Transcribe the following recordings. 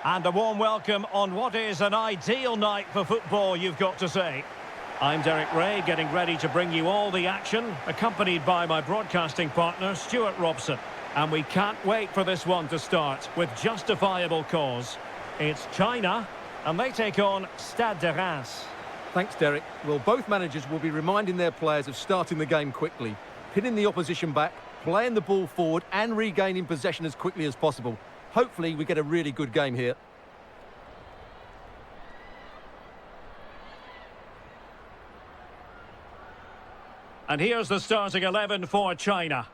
And a warm welcome on what is an ideal night for football, you've got to say. I'm Derek Ray, getting ready to bring you all the action, accompanied by my broadcasting partner, Stuart Robson. And we can't wait for this one to start, with justifiable cause. It's China, and they take on Stade de Reims. Thanks, Derek. Well, both managers will be reminding their players of starting the game quickly, pinning the opposition back, playing the ball forward and regaining possession as quickly as possible. Hopefully we get a really good game here. And here's the starting 11 for China.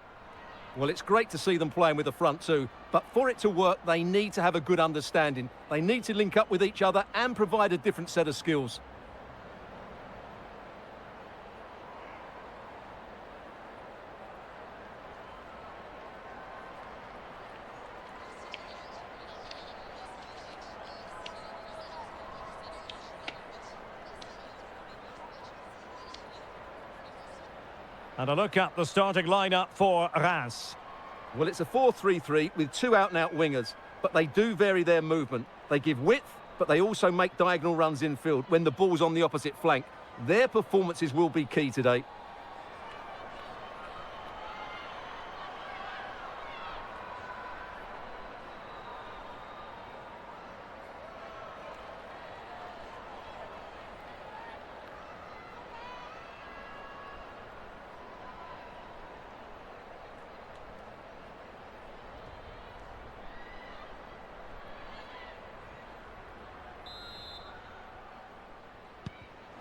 Well, it's great to see them playing with the front two, but for it to work, they need to have a good understanding. They need to link up with each other and provide a different set of skills. And a look at the starting lineup for Reims. Well, it's a 4-3-3 with two out-and-out wingers, but they do vary their movement. They give width, but they also make diagonal runs infield when the ball's on the opposite flank. Their performances will be key today.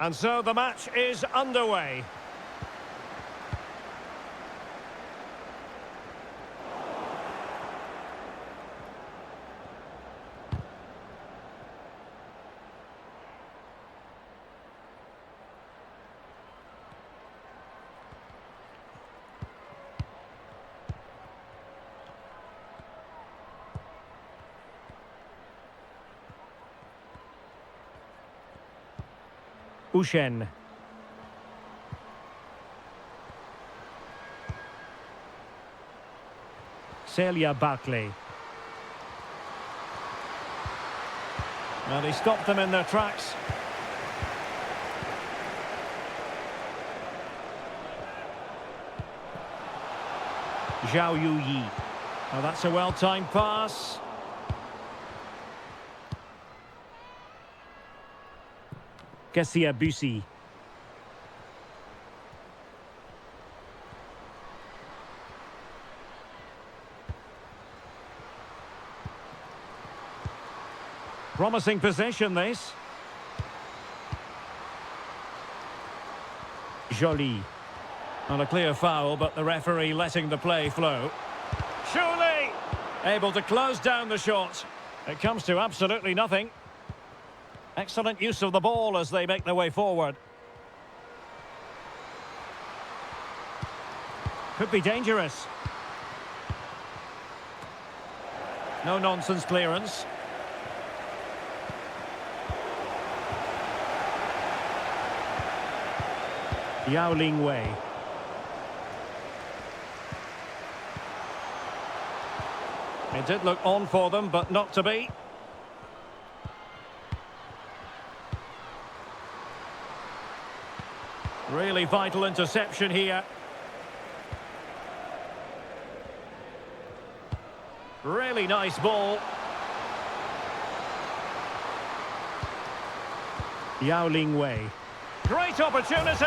And so the match is underway. Ushen. Celia Barkley. Well, he stopped them in their tracks. Zhao Yuyi. Well, that's a well-timed pass. Kessia Bussi. Promising possession, this. Jolie. Not a clear foul, but the referee letting the play flow. Surely able to close down the shot. It comes to absolutely nothing. Excellent use of the ball as they make their way forward. Could be dangerous. No nonsense clearance. Yao Ling Wei. It did look on for them, but not to be. Really vital interception here. Really nice ball. Yao Ling Wei. Great opportunity.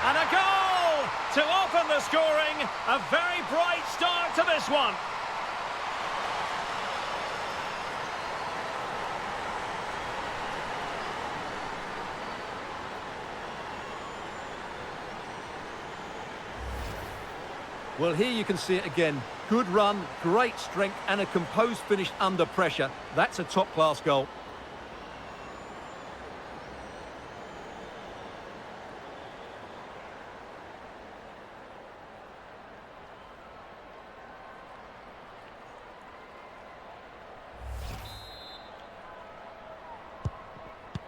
And a goal to open the scoring. A very bright start to this one. Well, here you can see it again. Good run, great strength and a composed finish under pressure. That's a top-class goal.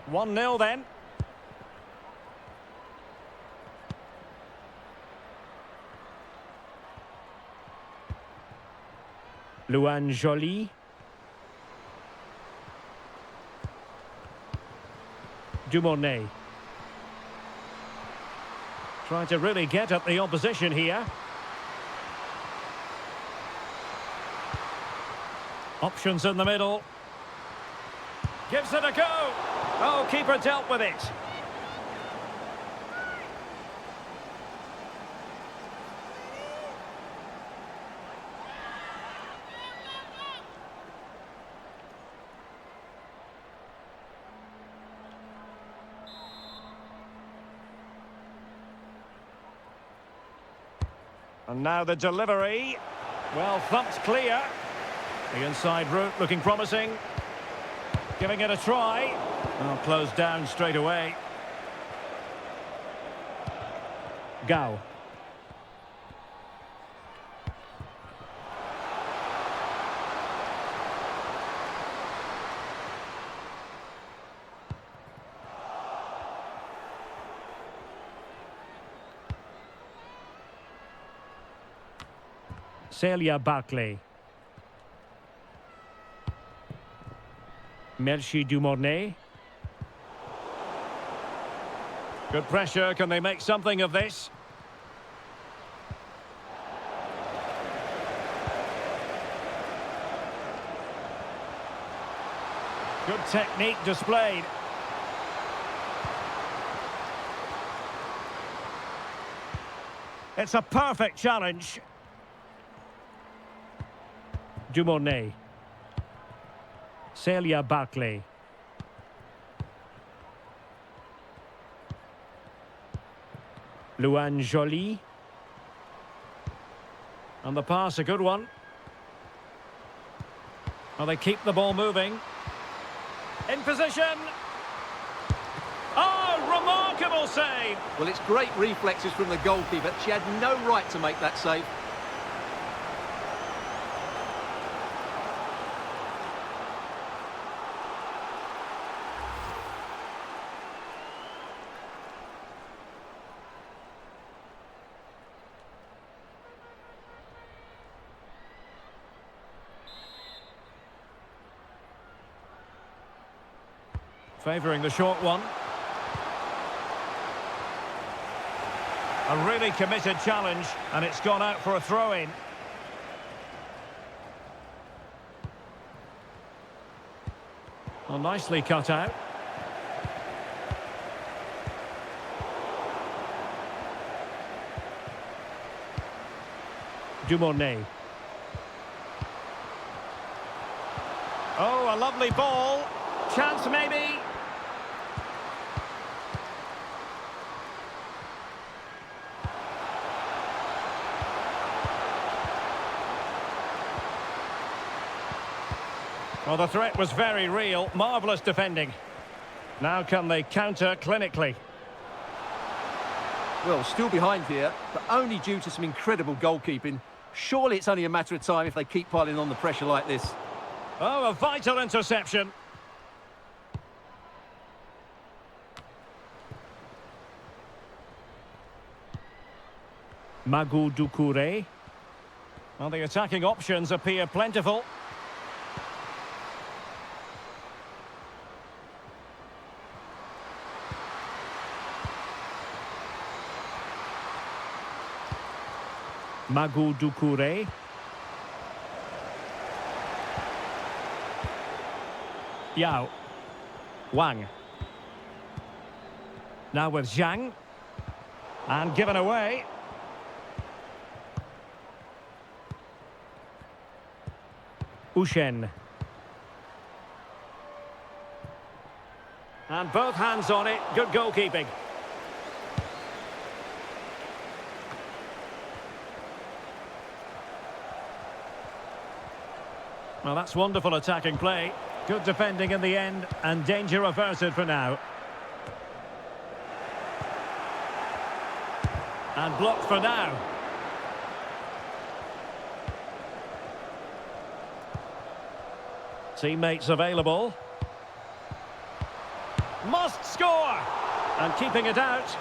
One 0 then. Luan Jolie. Dumornay. Trying to really get at the opposition here. Options in the middle. Gives it a go. Oh, keeper dealt with it. And now the delivery. Well thumped clear. The inside route looking promising. Giving it a try. Well, closed down straight away. Gao. Celia Barclay. Merci Dumornay. Good pressure. Can they make something of this? Good technique displayed. It's a perfect challenge. Dumornay. Celia Barclay. Luan Joly. And the pass, a good one. Well, they keep the ball moving. In position. Oh, remarkable save. Well, it's great reflexes from the goalkeeper. She had no right to make that save. Favouring the short one. A really committed challenge, and it's gone out for a throw-in. Well, nicely cut out. Dumornay. Oh, a lovely ball. Chance maybe. Well, the threat was very real. Marvellous defending. Now can they counter clinically? Well, still behind here, but only due to some incredible goalkeeping. Surely it's only a matter of time if they keep piling on the pressure like this. Oh, a vital interception. Magou Doucouré. Well, the attacking options appear plentiful. Magou Doucouré. Yao. Wang. Now with Zhang. And given away. Ushen. And both hands on it. Good goalkeeping. Well, that's wonderful attacking play. Good defending in the end, and danger averted for now. And blocked for now. Teammates available. Must score! And keeping it out.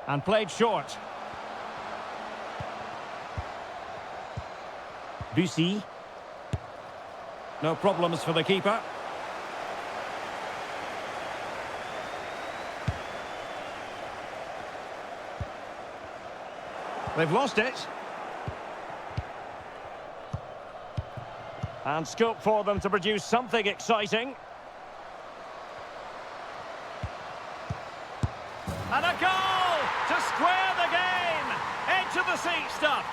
And played short. Bussy. No problems for the keeper. They've lost it. And scope for them to produce something exciting. And a goal to square the game. Edge of the seat stuff.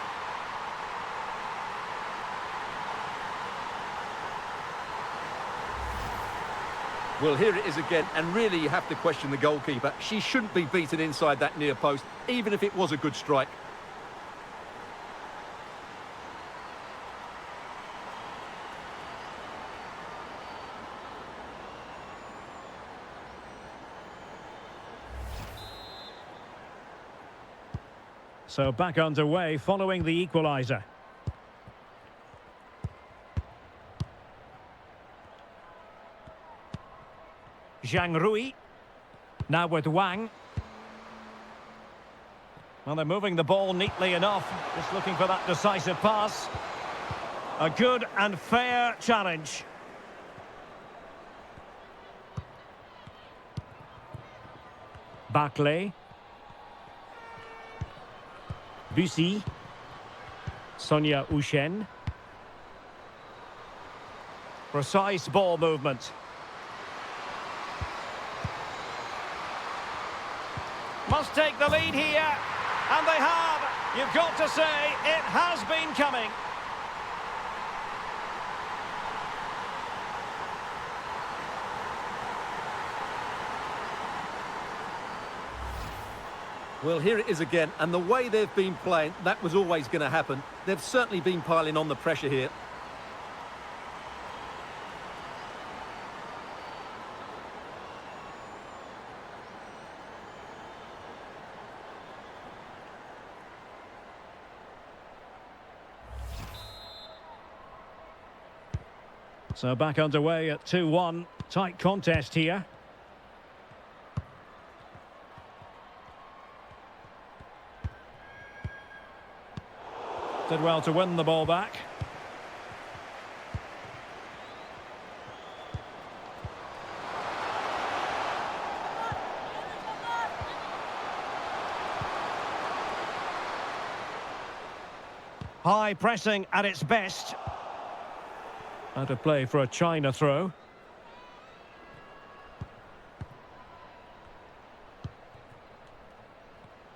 Well, here it is again, and really you have to question the goalkeeper. She shouldn't be beaten inside that near post, even if it was a good strike. So back underway following the equaliser. Zhang Rui. Now with Wang. Well, they're moving the ball neatly enough. Just looking for that decisive pass. A good and fair challenge. Barclay. Bussy. Sonia Ushen. Precise ball movement. Must take the lead here. And they have. You've got to say, it has been coming. Well, here it is again, and the way they've been playing, that was always going to happen. They've certainly been piling on the pressure here. So back underway at 2-1. Tight contest here. Did well to win the ball back. High pressing at its best. Out of play for a China throw.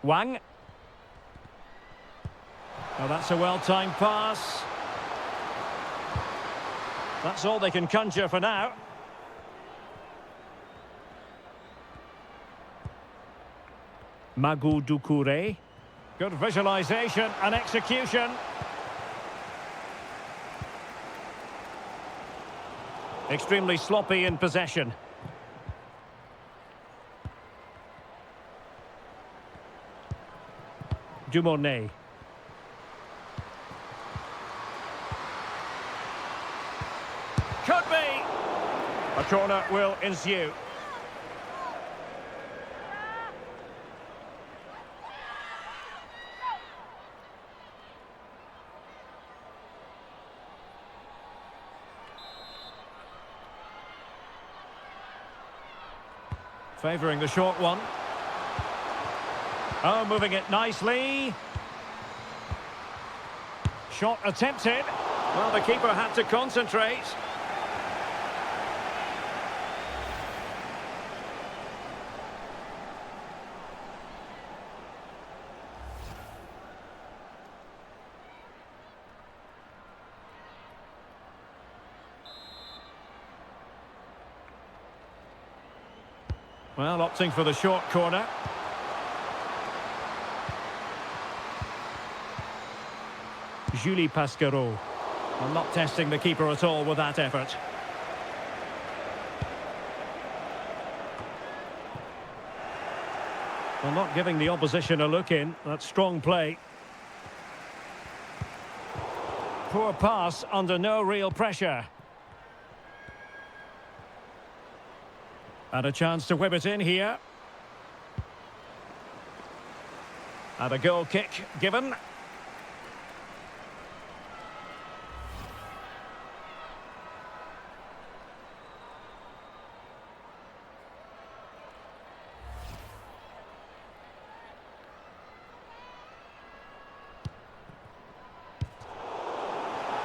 Wang. Oh, that's a well-timed pass. That's all they can conjure for now. Magu Doucouré. Good visualisation and execution. Extremely sloppy in possession. Dumornay. Could be. A corner will ensue. Favouring the short one. Oh, moving it nicely. Shot attempted. Well, the keeper had to concentrate. Well, opting for the short corner. Julie Pasquerot. Well, not testing the keeper at all with that effort. Well, not giving the opposition a look in. That's strong play. Poor pass under no real pressure. And a chance to whip it in here. And a goal kick given.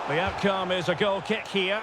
The outcome is a goal kick here.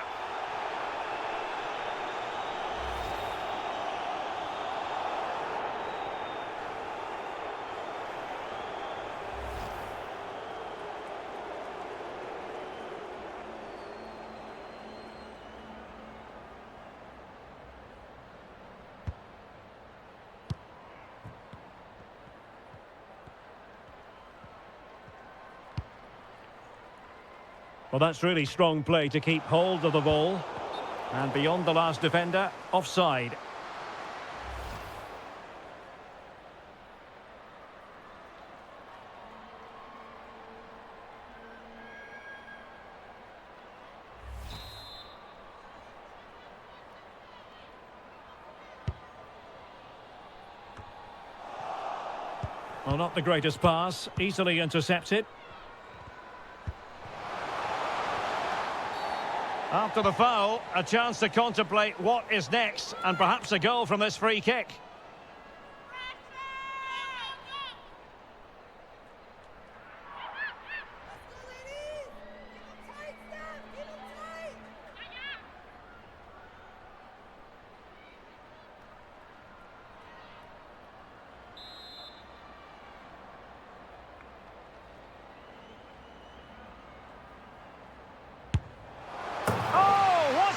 Well, that's really strong play to keep hold of the ball. And beyond the last defender, offside. Well, not the greatest pass, easily intercepted. After the foul, a chance to contemplate what is next, and perhaps a goal from this free kick.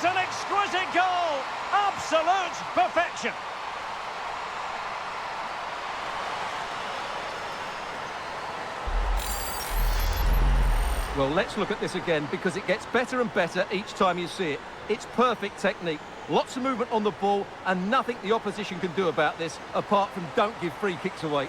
An exquisite goal! Absolute perfection! Well, let's look at this again because it gets better and better each time you see it. It's perfect technique, lots of movement on the ball, and nothing the opposition can do about this apart from don't give free kicks away.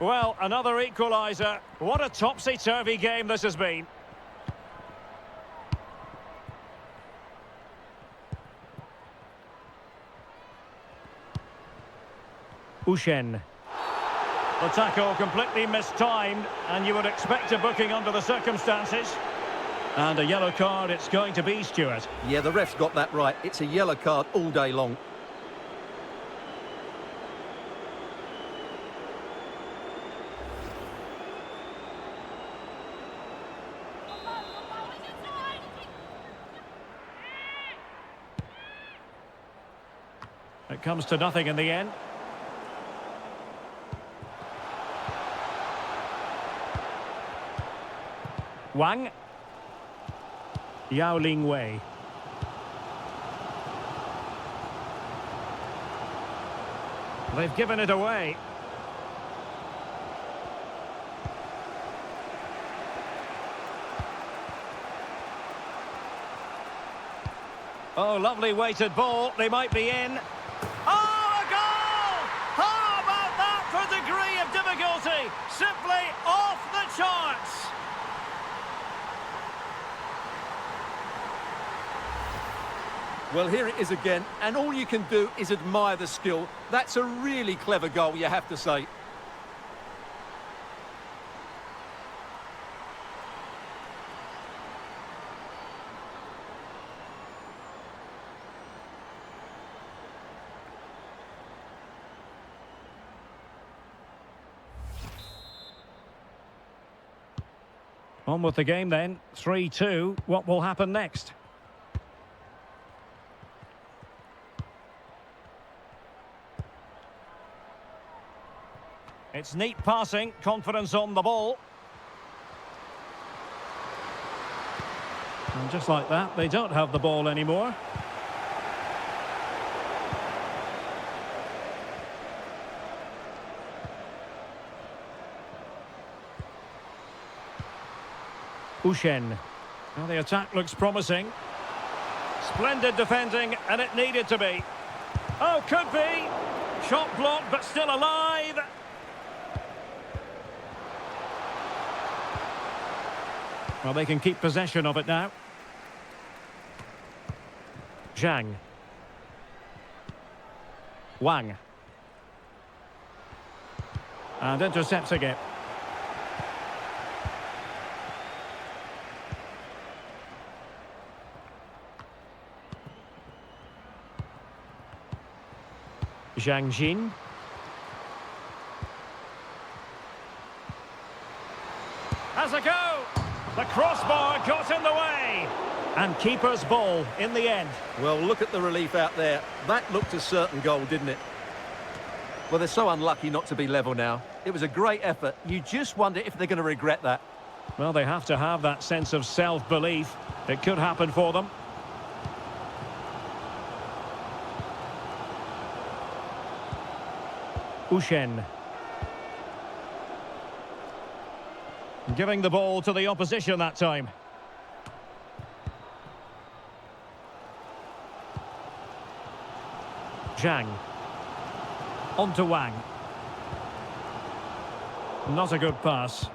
Well, another equaliser. What a topsy-turvy game this has been. Ushen. The tackle completely mistimed, and you would expect a booking under the circumstances. And a yellow card it's going to be, Stuart. Yeah, the ref's got that right. It's a yellow card all day long. It comes to nothing in the end. Wang. Yao Ling Wei. They've given it away. Oh, lovely weighted ball. They might be in. Oh, a goal! How about that for degree of difficulty? Simply off the charts. Well, here it is again, and all you can do is admire the skill. That's a really clever goal, you have to say. On with the game then. 3-2. What will happen next? It's neat passing, confidence on the ball. And just like that, they don't have the ball anymore. Ushen. Now the attack looks promising. Splendid defending, and it needed to be. Oh, could be. Shot blocked, but still alive. Well, they can keep possession of it now. Zhang. Wang. And intercepting it. Zhang Jin. Has a go! The crossbar got in the way! And keeper's ball in the end. Well, look at the relief out there. That looked a certain goal, didn't it? Well, they're so unlucky not to be level now. It was a great effort. You just wonder if they're going to regret that. Well, they have to have that sense of self-belief. It could happen for them. Ushen. Giving the ball to the opposition that time. Zhang. On to Wang. Not a good pass.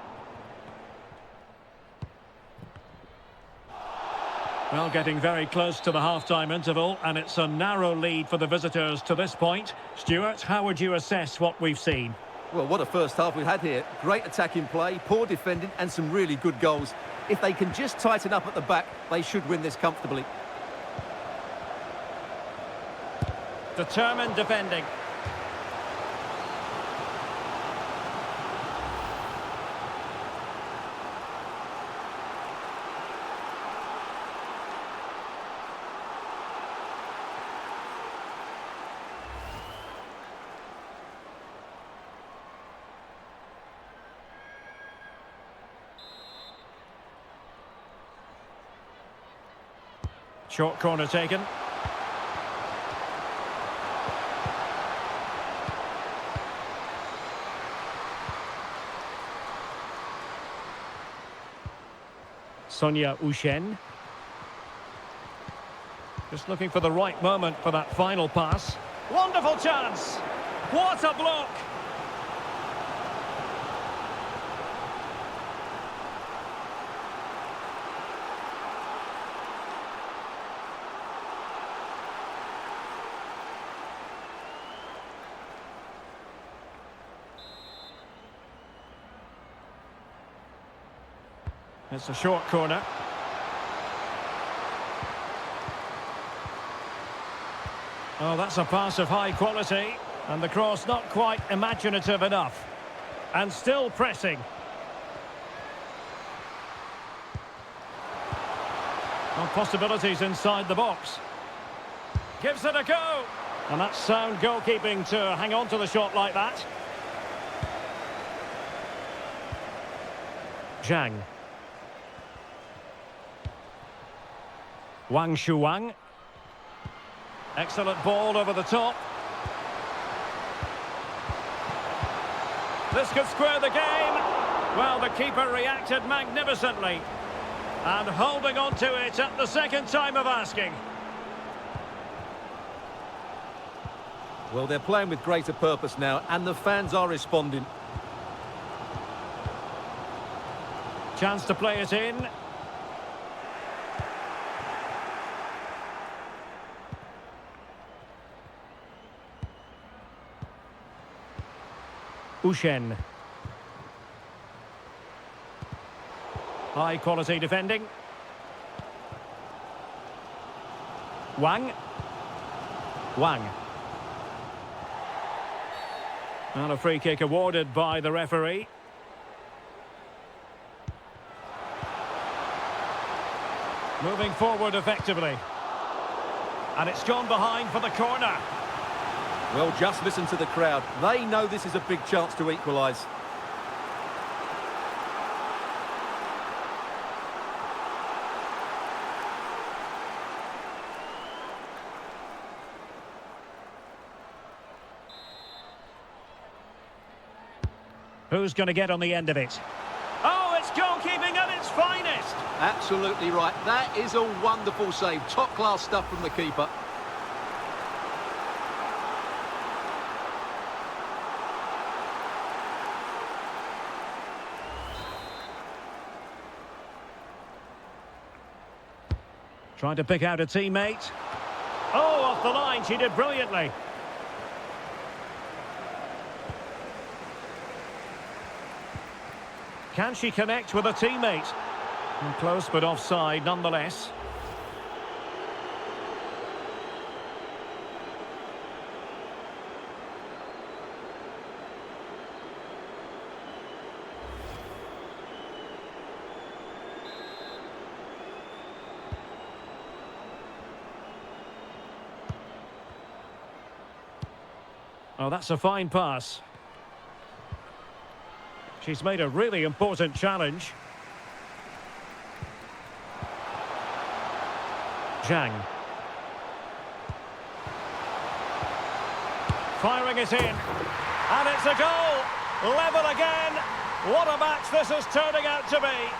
Well, getting very close to the half-time interval, and it's a narrow lead for the visitors to this point. Stuart, how would you assess what we've seen? Well, what a first half we've had here. Great attacking play, poor defending, and some really good goals. If they can just tighten up at the back, they should win this comfortably. Determined defending. Short corner taken. Sonia Ushen. Just looking for the right moment for that final pass. Wonderful chance! What a block! It's a short corner. Oh, that's a pass of high quality. And the cross not quite imaginative enough. And still pressing. Well, possibilities inside the box. Gives it a go. And that's sound goalkeeping to hang on to the shot like that. Zhang. Wang Shuang. Excellent ball over the top. This could square the game. Well, the keeper reacted magnificently. And holding on to it at the second time of asking. Well, they're playing with greater purpose now, and the fans are responding. Chance to play it in. Ushen. High quality defending. Wang. Wang. And a free kick awarded by the referee. Moving forward effectively. And it's gone behind for the corner. Well, just listen to the crowd. They know this is a big chance to equalise. Who's going to get on the end of it? Oh, it's goalkeeping at its finest! Absolutely right. That is a wonderful save. Top-class stuff from the keeper. Trying to pick out a teammate. Oh, off the line, she did brilliantly. Can she connect with a teammate? Close but offside nonetheless. Oh, that's a fine pass. She's made a really important challenge. Zhang. Firing it in. And it's a goal! Level again! What a match this is turning out to be!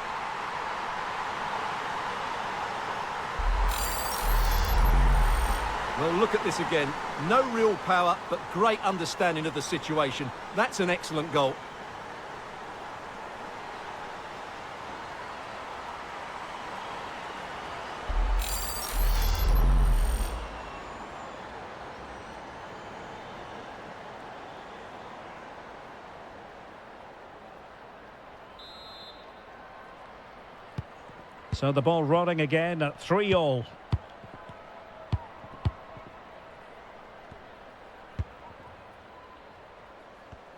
Well, look at this again. No real power, but great understanding of the situation. That's an excellent goal. So the ball rolling again at 3-3.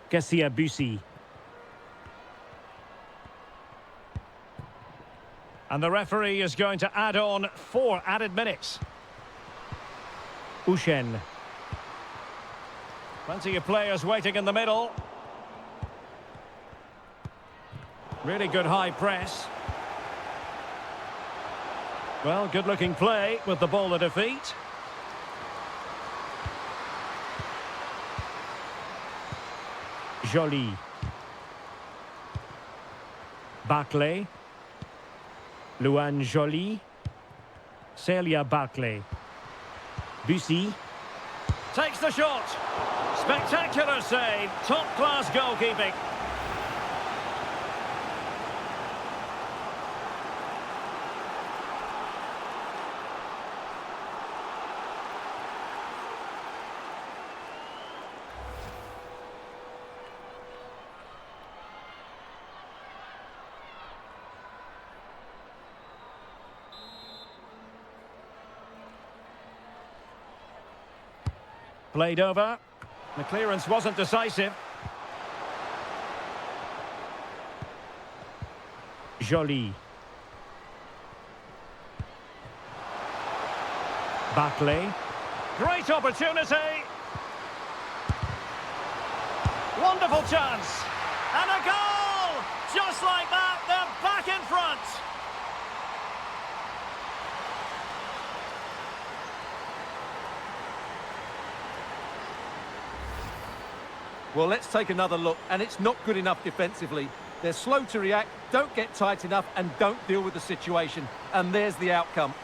Cassia Bussy. And the referee is going to add on 4 added minutes. Ushen. Plenty of players waiting in the middle. Really good high press. Well, good-looking play with the ball at defeat. Jolie. Barclay. Luan Jolie. Celia Barclay. Bussy. Takes the shot. Spectacular save. Top-class goalkeeping. Played over. The clearance wasn't decisive. Jolie. Barclay. Great opportunity. Wonderful chance. And a goal! Just like that, they're back in front. Well, let's take another look, and it's not good enough defensively. They're slow to react, don't get tight enough, and don't deal with the situation. And there's the outcome.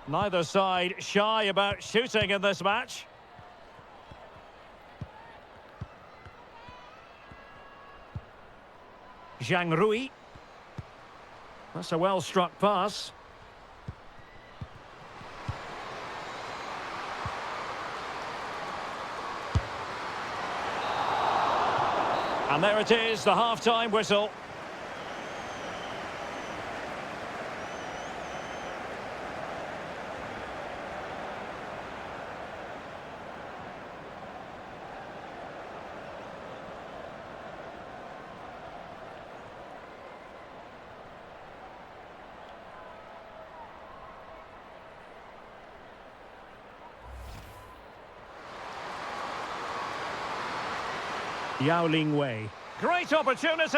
Neither side shy about shooting in this match. Zhang Rui. That's a well-struck pass. And there it is, the half-time whistle. Yao Ling Wei. Great opportunity.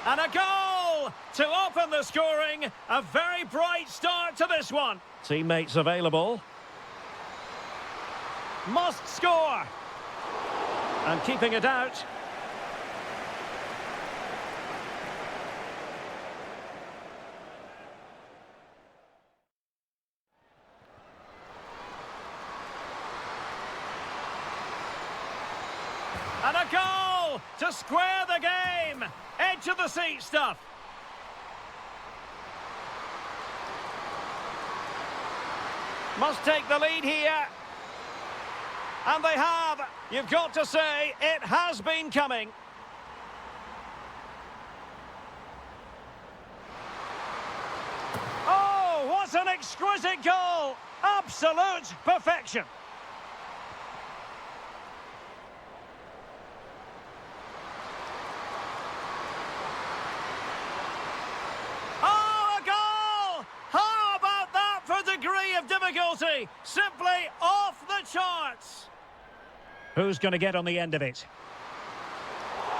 And a goal to open the scoring. A very bright start to this one. Teammates available. Must score. And keeping it out. And a goal to square the game. Edge of the seat stuff. Must take the lead here. And they have. You've got to say, it has been coming. Oh, what an exquisite goal. Absolute perfection. Degree of difficulty, simply off the charts. Who's going to get on the end of it?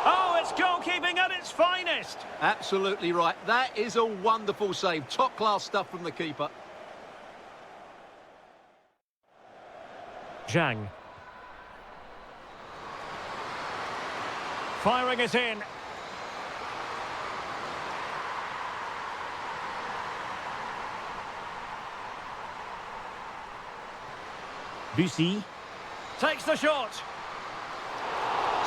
Oh, it's goalkeeping at its finest. Absolutely right. That is a wonderful save. Top-class stuff from the keeper. Zhang. Firing it in. Bussy takes the shot.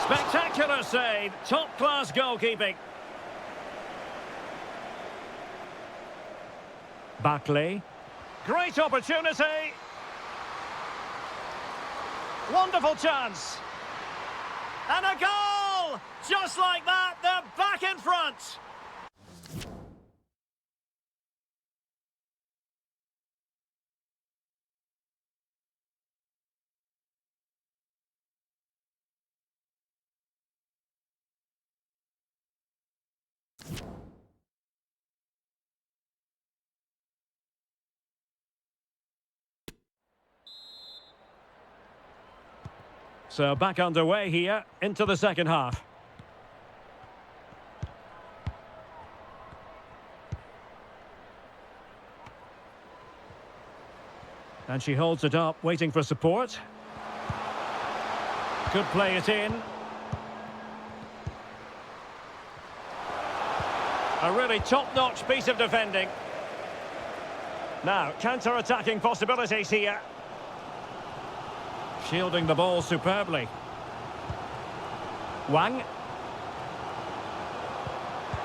Spectacular save. Top-class goalkeeping. Barclay. Great opportunity. Wonderful chance. And a goal! Just like that, they're back in front. So back underway here into the second half. And she holds it up, waiting for support. Could play it in. A really top-notch piece of defending. Now, counter-attacking possibilities here. Shielding the ball superbly. Wang.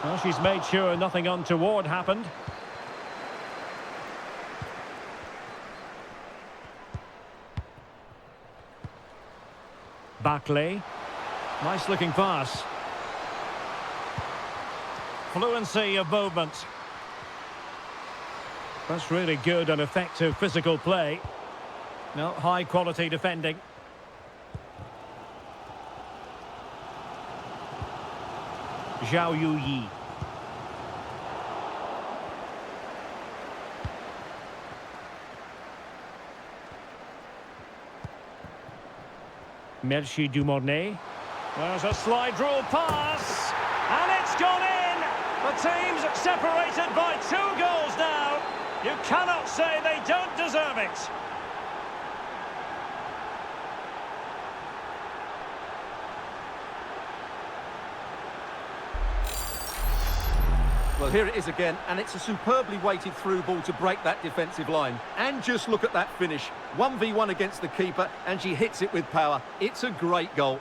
Well, she's made sure nothing untoward happened. Barclay. Nice looking pass. Fluency of movement. That's really good and effective physical play. No, high quality defending. Zhao Yuyi. Merci Dumornay. There's a slide rule pass. And it's gone in. The team's separated by 2 goals now. You cannot say they don't deserve it. Well, here it is again, and it's a superbly weighted through ball to break that defensive line. And just look at that finish. 1v1 against the keeper, and she hits it with power. It's a great goal.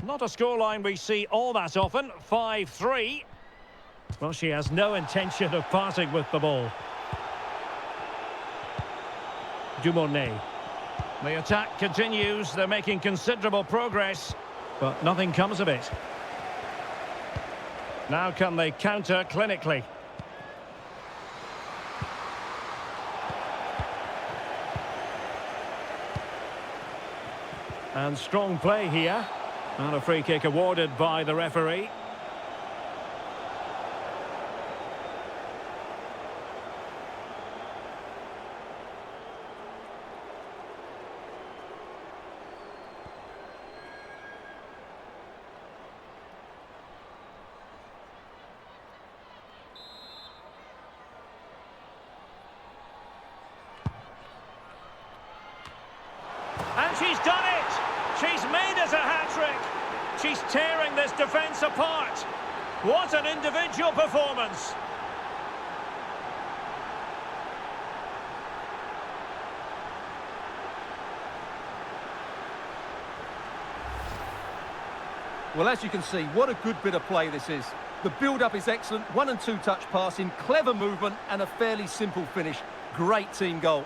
Not a scoreline we see all that often. 5-3. Well, she has no intention of parting with the ball. Dumornay. The attack continues. They're making considerable progress, but nothing comes of it. Now can they counter clinically? And strong play here. And a free kick awarded by the referee. And she's done it! She's made it a hat-trick! She's tearing this defence apart! What an individual performance! Well, as you can see, what a good bit of play this is. The build-up is excellent, 1- and 2-touch passing, clever movement and a fairly simple finish. Great team goal.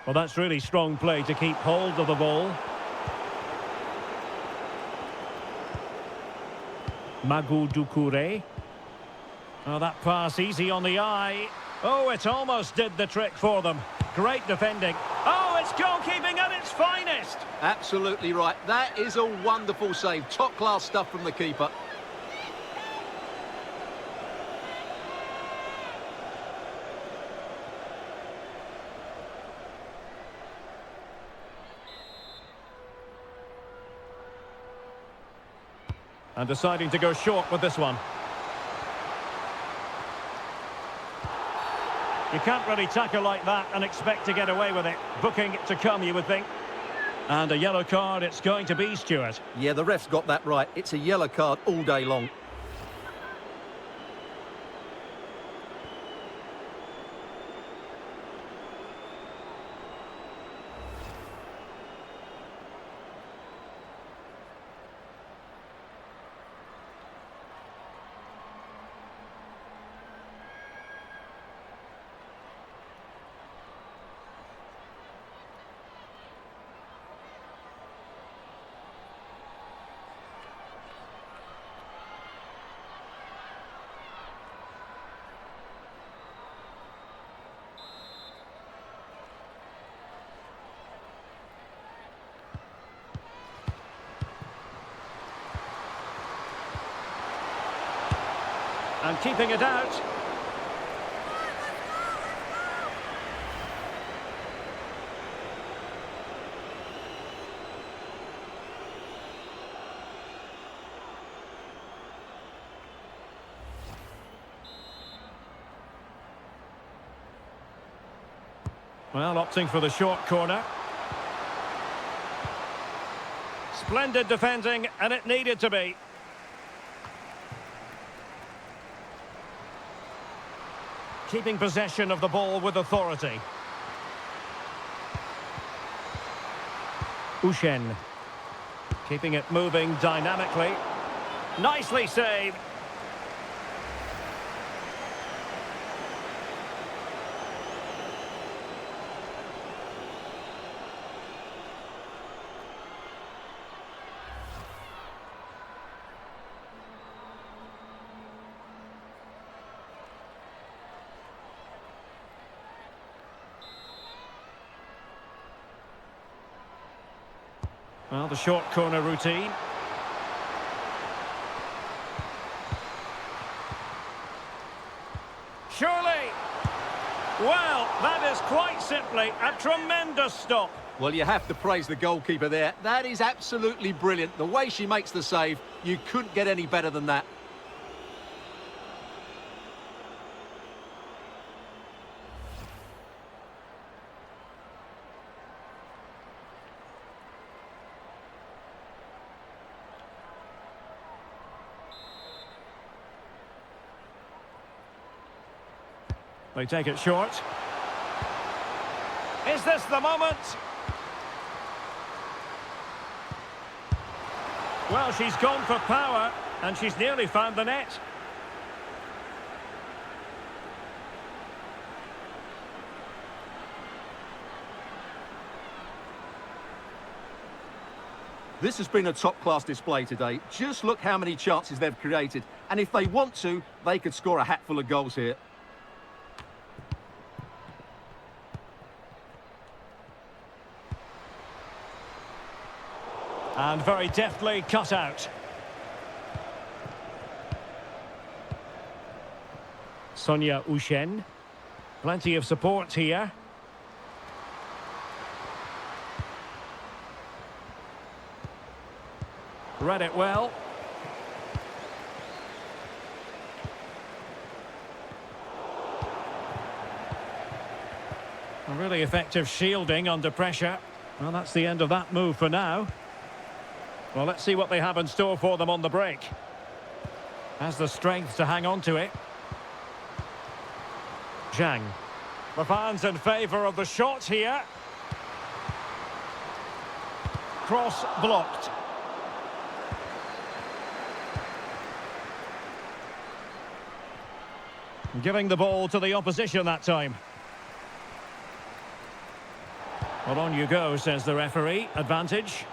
Well, that's really strong play to keep hold of the ball. Magu Doucouré. Oh, that pass easy on the eye. Oh, it almost did the trick for them. Great defending. Oh, it's goalkeeping at its finest. Absolutely right. That is a wonderful save. Top-class stuff from the keeper. And deciding to go short with this one. You can't really tackle like that and expect to get away with it. Booking to come, you would think. And a yellow card it's going to be, Stuart. Yeah, the ref's got that right. It's a yellow card all day long. And keeping it out. Well, opting for the short corner. Splendid defending, and it needed to be. Keeping possession of the ball with authority. Ushen. Keeping it moving dynamically. Nicely saved. Well, the short corner routine. Surely! Well, that is quite simply a tremendous stop. Well, you have to praise the goalkeeper there. That is absolutely brilliant. The way she makes the save, you couldn't get any better than that. They take it short. Is this the moment? Well, she's gone for power, and she's nearly found the net. This has been a top-class display today. Just look how many chances they've created. And if they want to, they could score a hatful of goals here. And very deftly cut out. Sonia Ushen. Plenty of support here. Read it well. A really effective shielding under pressure. Well, that's the end of that move for now. Well, let's see what they have in store for them on the break. Has the strength to hang on to it. Zhang. The fans in favour of the shot here. Cross blocked. Giving the ball to the opposition that time. Well, on you go, says the referee. Advantage.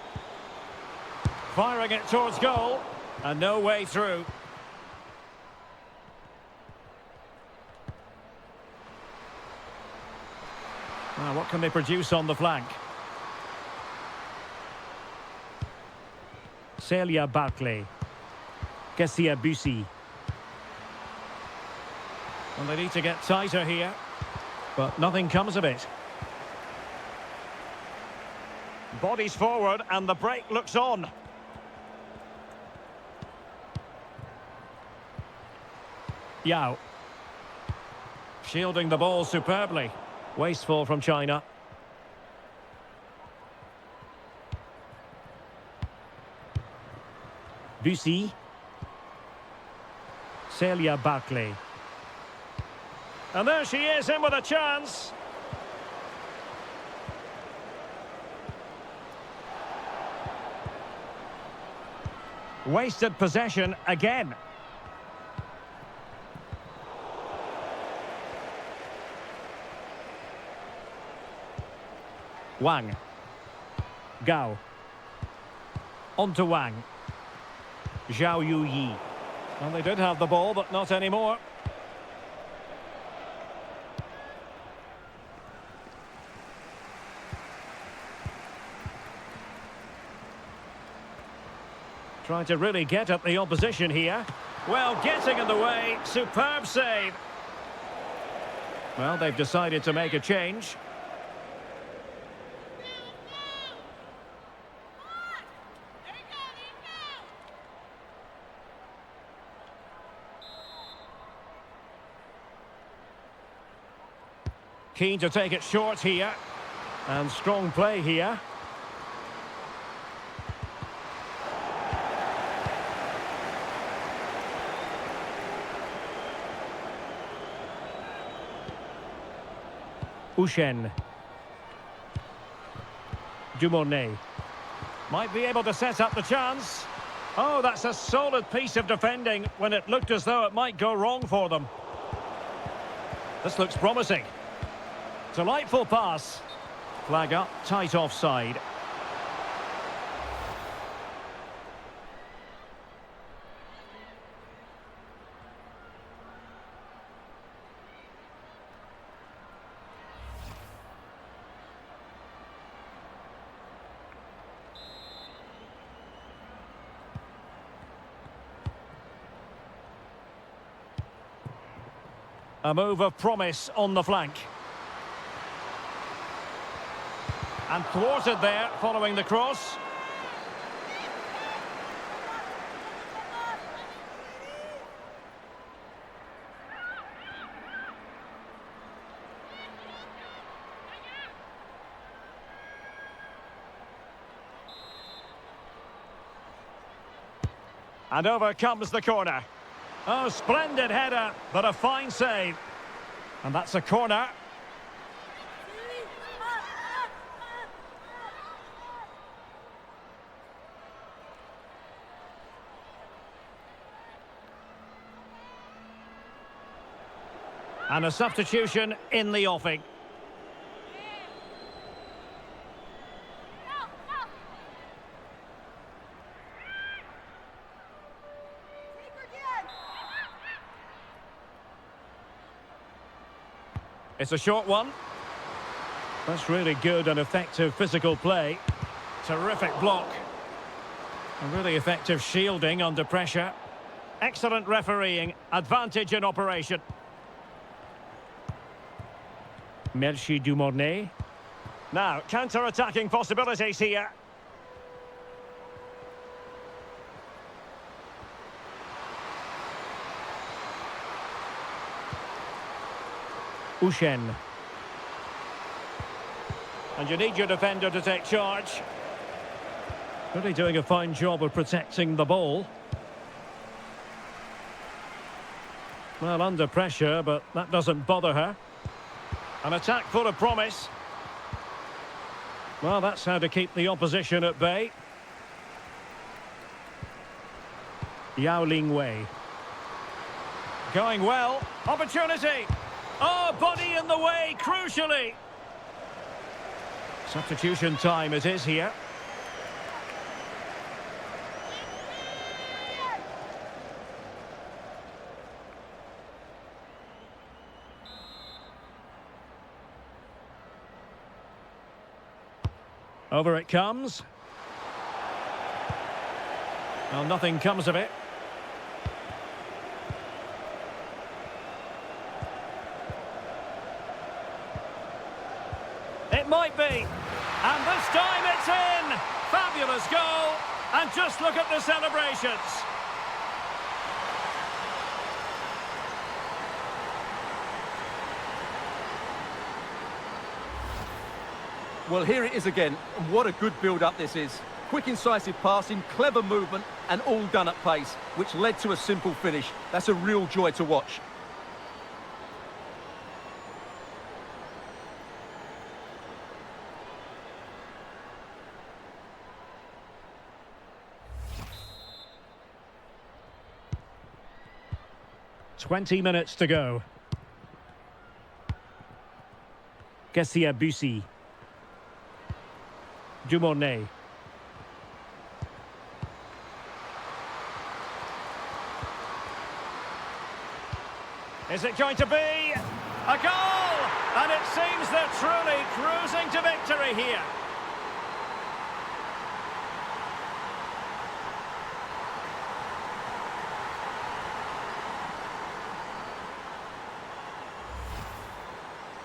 Firing it towards goal. And no way through. Now, what can they produce on the flank? Celia Barclay. Kessia Bussi. And they need to get tighter here. But nothing comes of it. Bodies forward and the break looks on. Yao. Shielding the ball superbly. Wasteful from China. Bussi. Celia Barclay. And there she is, in with a chance. Wasted possession again. Wang. Gao. On to Wang. Zhao Yuyi. Well, they did have the ball, but not anymore. Trying to really get at the opposition here. Well, getting in the way. Superb save. Well, they've decided to make a change. Keen to take it short here. And strong play here. Ushen. Dumornay. Might be able to set up the chance. Oh, that's a solid piece of defending when it looked as though it might go wrong for them. This looks promising. Delightful pass. Flag up, tight offside. A move of promise on the flank. And thwarted there, following the cross. And over comes the corner. Oh, splendid header, but a fine save. And that's a corner. And a substitution in the offing. It's a short one. That's really good and effective physical play. Terrific block. A really effective shielding under pressure. Excellent refereeing. Advantage in operation. Merci Dumornay. Now, counter-attacking possibilities here. Ushen. And you need your defender to take charge. Really doing a fine job of protecting the ball. Well, under pressure, but that doesn't bother her. An attack full of promise. Well, that's how to keep the opposition at bay. Yao Ling Wei. Going well. Opportunity. Oh, body in the way, crucially. Substitution time it is here. Over it comes. Well, nothing comes of it. It might be. And this time it's in. Fabulous goal. And just look at the celebrations. Well, here it is again. What a good build-up this is. Quick, incisive passing, clever movement, and all done at pace, which led to a simple finish. That's a real joy to watch. "20 minutes to go. Kessia Bussi. Dumornay. Is it going to be a goal? And it seems they're truly cruising to victory here.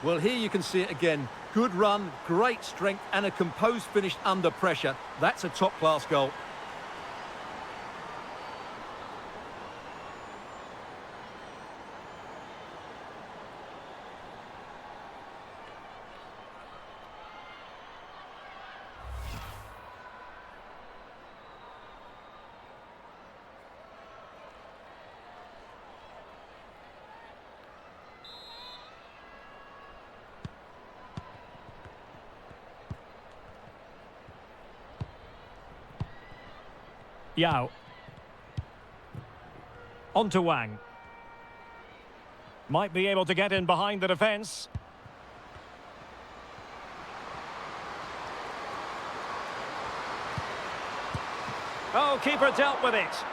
Well, here you can see it again. Good run, great strength, and a composed finish under pressure. That's a top-class goal. Yao. On to Wang. Might be able to get in behind the defence. Oh, keeper dealt with it.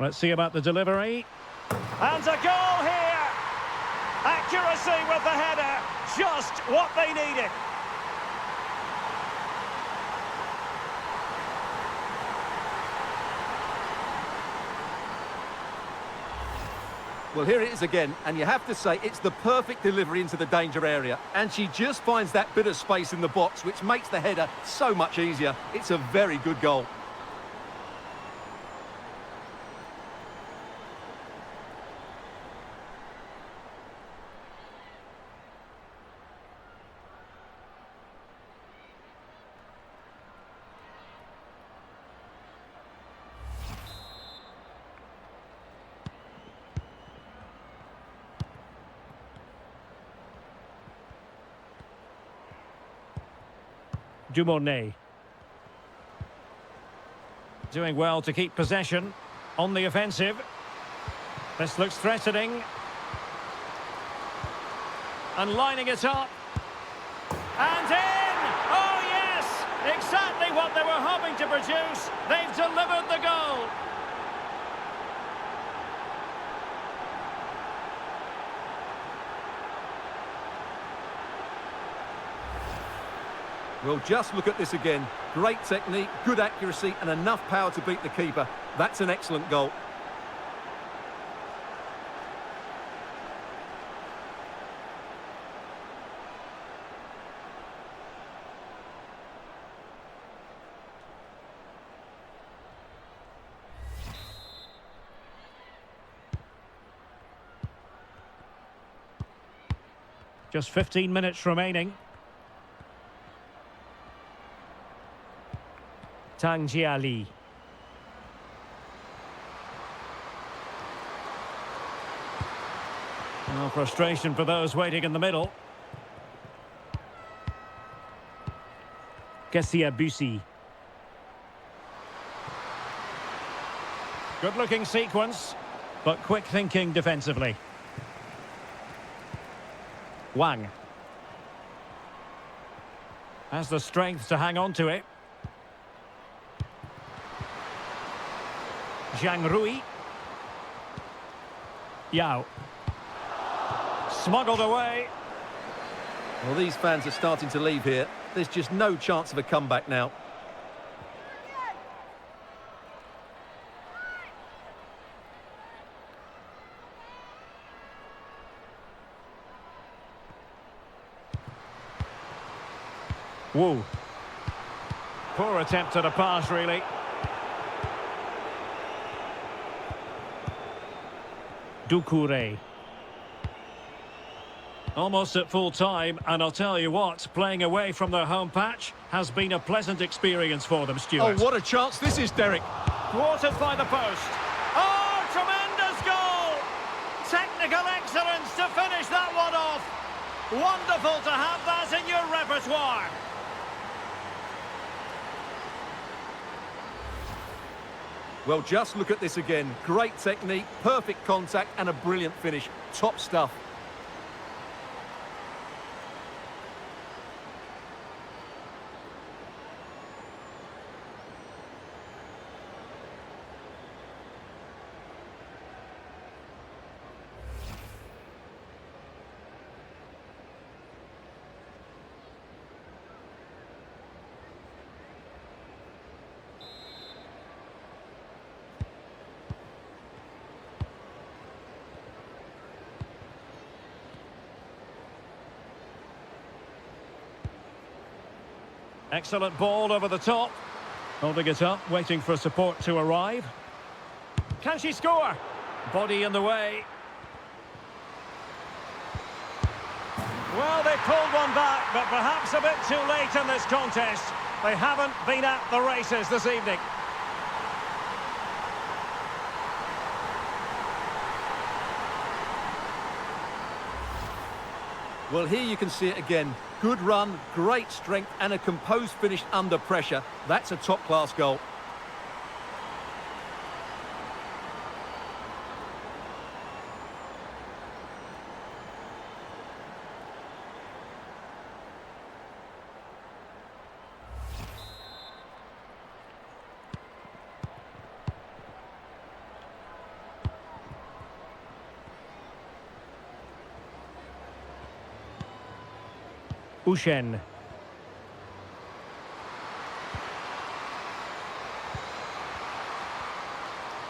Let's see about the delivery. And a goal here! Accuracy with the header. Just what they needed. Well, here it is again, and you have to say it's the perfect delivery into the danger area. And she just finds that bit of space in the box, which makes the header so much easier. It's a very good goal. Dumornay. Doing well to keep possession on the offensive. This looks threatening. And lining it up. And in! Oh yes! Exactly what they were hoping to produce. They've delivered the goal. Well, just look at this again. Great technique, good accuracy and enough power to beat the keeper. That's an excellent goal. Just 15 minutes remaining. Tang Jiali. No frustration for those waiting in the middle. Kessia Busi. Good-looking sequence, but quick thinking defensively. Wang. Has the strength to hang on to it. Zhang Rui. Yao. Smuggled away. Well, these fans are starting to leave here. There's just no chance of a comeback now. Wu. Poor attempt at a pass, really. Doucouré. Almost at full time, and I'll tell you what, playing away from their home patch has been a pleasant experience for them, Stuart. Oh, what a chance this is, Derek. Thwarted by the post. Oh, tremendous goal! Technical excellence to finish that one off. Wonderful to have that in your repertoire. Well, just look at this again. Great technique, perfect contact and a brilliant finish. Top stuff. Excellent ball over the top. Holding it up, waiting for support to arrive. Can she score? Body in the way. Well, they pulled one back, but perhaps a bit too late in this contest. They haven't been at the races this evening. Well, here you can see it again. Good run, great strength and a composed finish under pressure. That's a top-class goal. Ushen.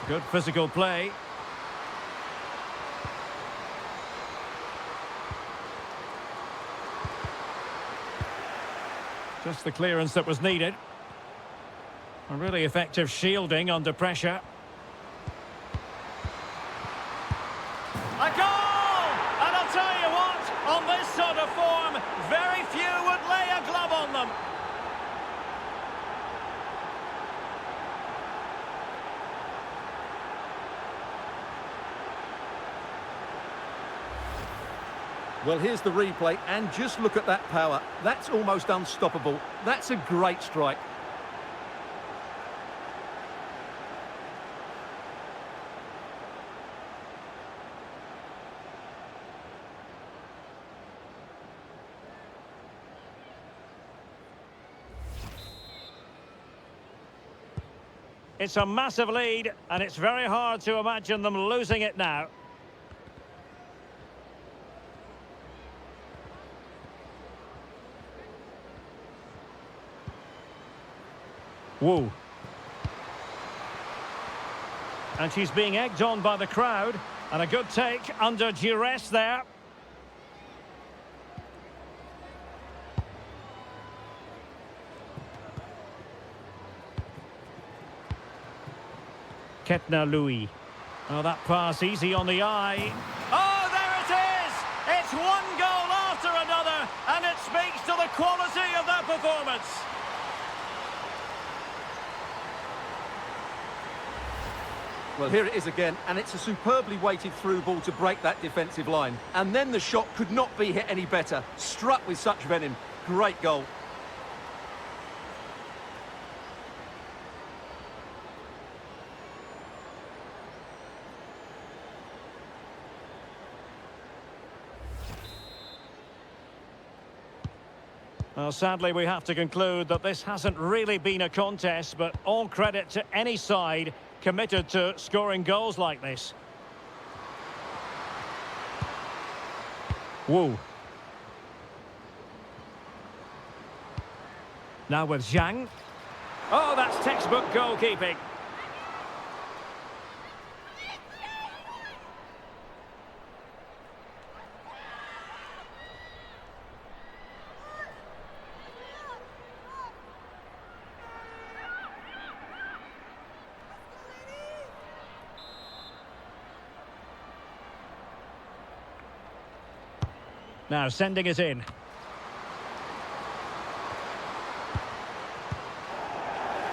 Good physical play. Just the clearance that was needed. A really effective shielding under pressure. A goal! And I'll tell you what, on this sort of form, very few would lay a glove on them. Well, here's the replay, and just look at that power. That's almost unstoppable. That's a great strike. It's a massive lead, and it's very hard to imagine them losing it now. Woo. And she's being egged on by the crowd. And a good take under duress there. Ketna Louis. Oh, that pass easy on the eye. Oh, there it is! It's one goal after another, and it speaks to the quality of their performance. Well, here it is again, and it's a superbly weighted through ball to break that defensive line. And then the shot could not be hit any better. Struck with such venom. Great goal. Well, sadly, we have to conclude that this hasn't really been a contest, but all credit to any side committed to scoring goals like this. Woo. Now with Zhang. Oh, that's textbook goalkeeping. Now sending it in.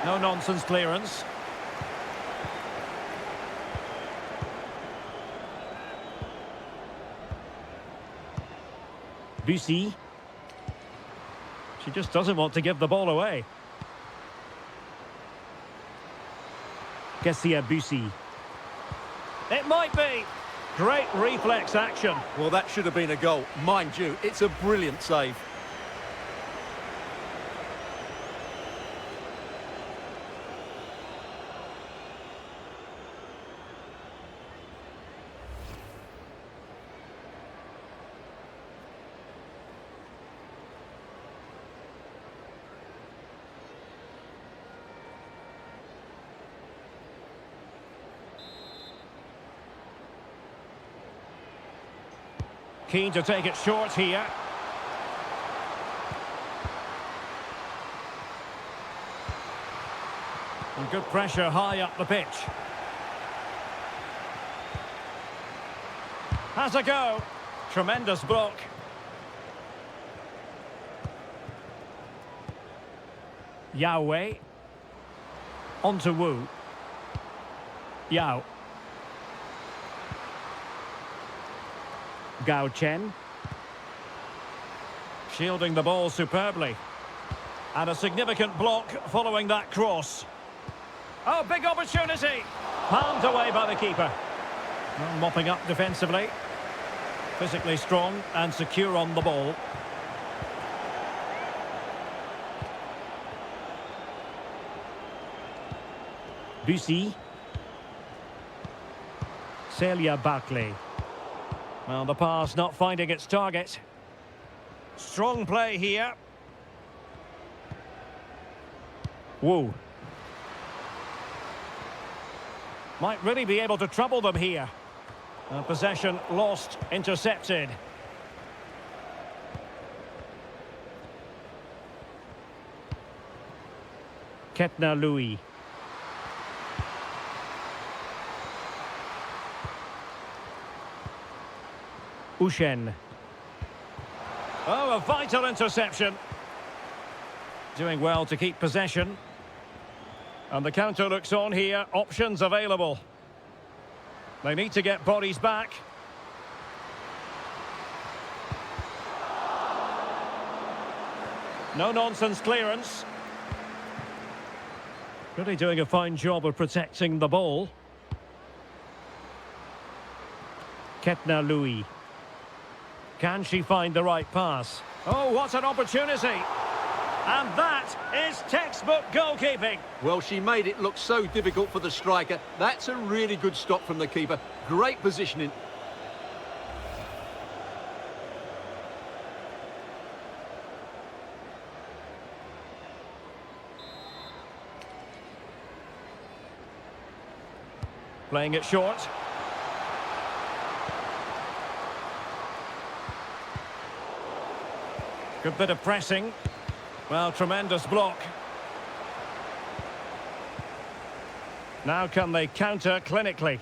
No nonsense clearance. Bussy. She just doesn't want to give the ball away. Kessia Bussy. It might be. Great reflex action. Well, that should have been a goal. Mind you, it's a brilliant save. Keen to take it short here. And good pressure high up the pitch. Has a go. Tremendous block. Yao. On to Wu. Yao. Gao Chen. Shielding the ball superbly. And a significant block following that cross. Oh, big opportunity. Palmed away by the keeper. Well, mopping up defensively. Physically strong and secure on the ball. Bussy. Celia Barclay. Well, the pass not finding its target. Strong play here. Wu. Might really be able to trouble them here. Possession lost, intercepted. Ketna Louis. Ushen. Oh, a vital interception. Doing well to keep possession. And the counter looks on here. Options available. They need to get bodies back. No nonsense clearance. Really doing a fine job of protecting the ball. Ketna Louis. Can she find the right pass? Oh, what an opportunity! And that is textbook goalkeeping. Well, she made it look so difficult for the striker. That's a really good stop from the keeper. Great positioning. Playing it short. Good bit of pressing. Well, tremendous block. Now can they counter clinically?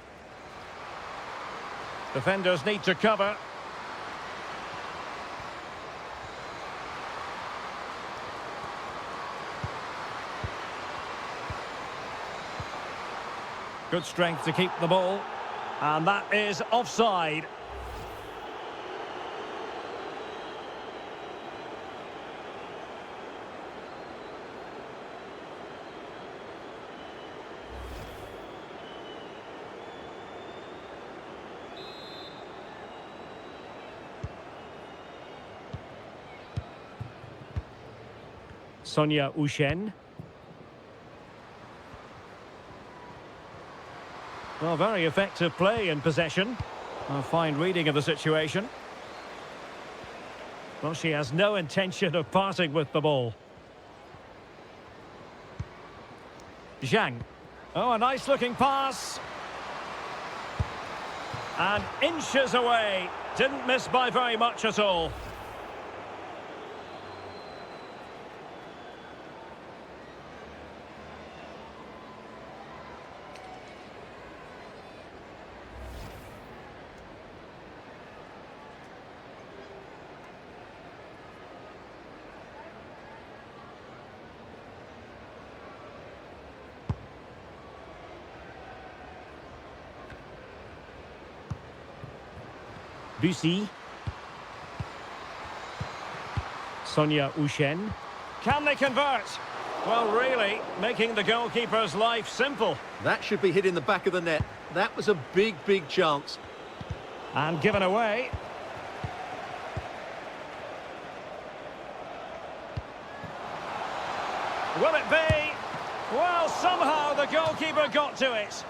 Defenders need to cover. Good strength to keep the ball. And that is offside. Sonia Ushen. Well, very effective play in possession. A fine reading of the situation. Well, she has no intention of parting with the ball. Zhang. Oh, a nice-looking pass. And inches away. Didn't miss by very much at all. Bussy. Sonia Ushen. Can they convert? Well, really, making the goalkeeper's life simple. That should be hit in the back of the net. That was a big, big chance. And given away. Will it be? Well, somehow the goalkeeper got to it.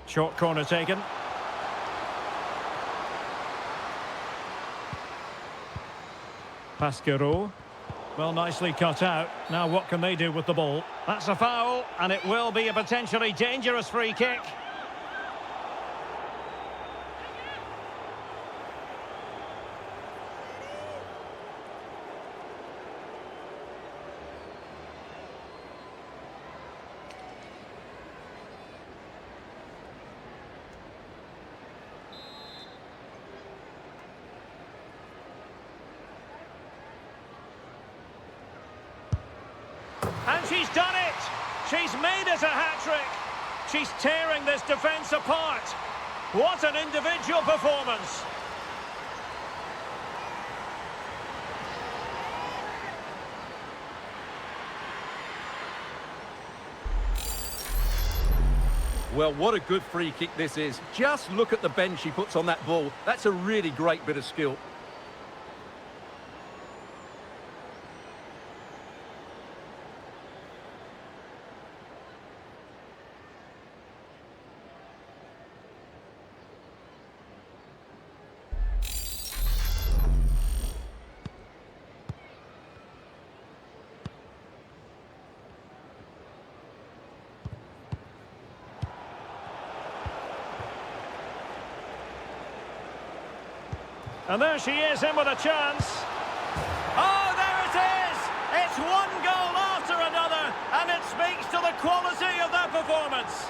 Short corner taken. Pasquero. Well, nicely cut out. Now what can they do with the ball? That's a foul, and it will be a potentially dangerous free kick. And she's done it! She's made it a hat-trick! She's tearing this defence apart! What an individual performance! Well, what a good free kick this is. Just look at the bend she puts on that ball. That's a really great bit of skill. And there she is, in with a chance. Oh, there it is! It's one goal after another, and it speaks to the quality of their performance.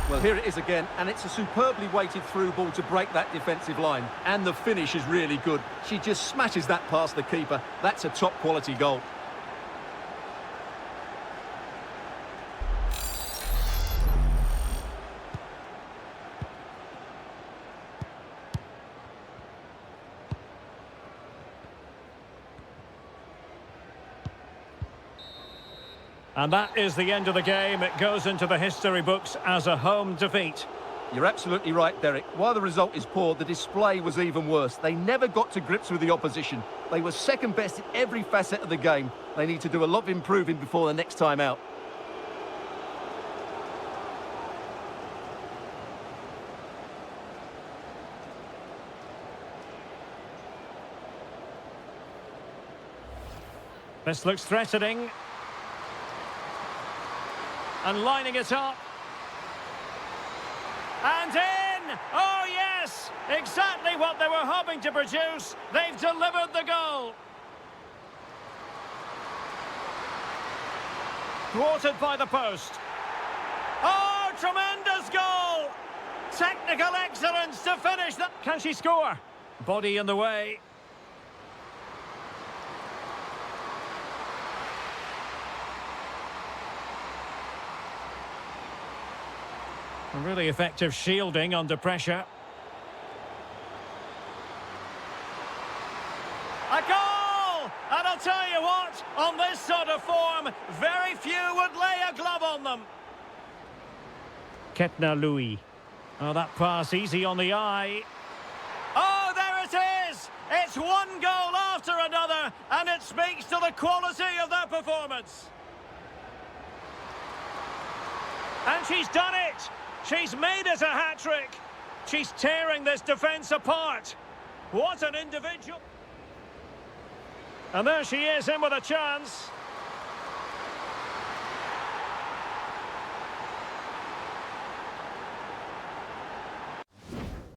Well, here it is again, and it's a superbly weighted through ball to break that defensive line. And the finish is really good. She just smashes that past the keeper. That's a top-quality goal. And that is the end of the game. It goes into the history books as a home defeat. You're absolutely right, Derek. While the result is poor, the display was even worse. They never got to grips with the opposition. They were second best in every facet of the game. They need to do a lot of improving before the next time out. This looks threatening. And lining it up. And in! Oh, yes! Exactly what they were hoping to produce. They've delivered the goal. Thwarted by the post. Oh, tremendous goal! Technical excellence to finish that. Can she score? Body in the way. Really effective shielding under pressure. A goal! And I'll tell you what, on this sort of form, very few would lay a glove on them. Ketna Louis. Oh, that pass easy on the eye. Oh, there it is! It's one goal after another, and it speaks to the quality of their performance. And she's done it! She's made it a hat-trick. She's tearing this defence apart. What an individual. And there she is in with a chance.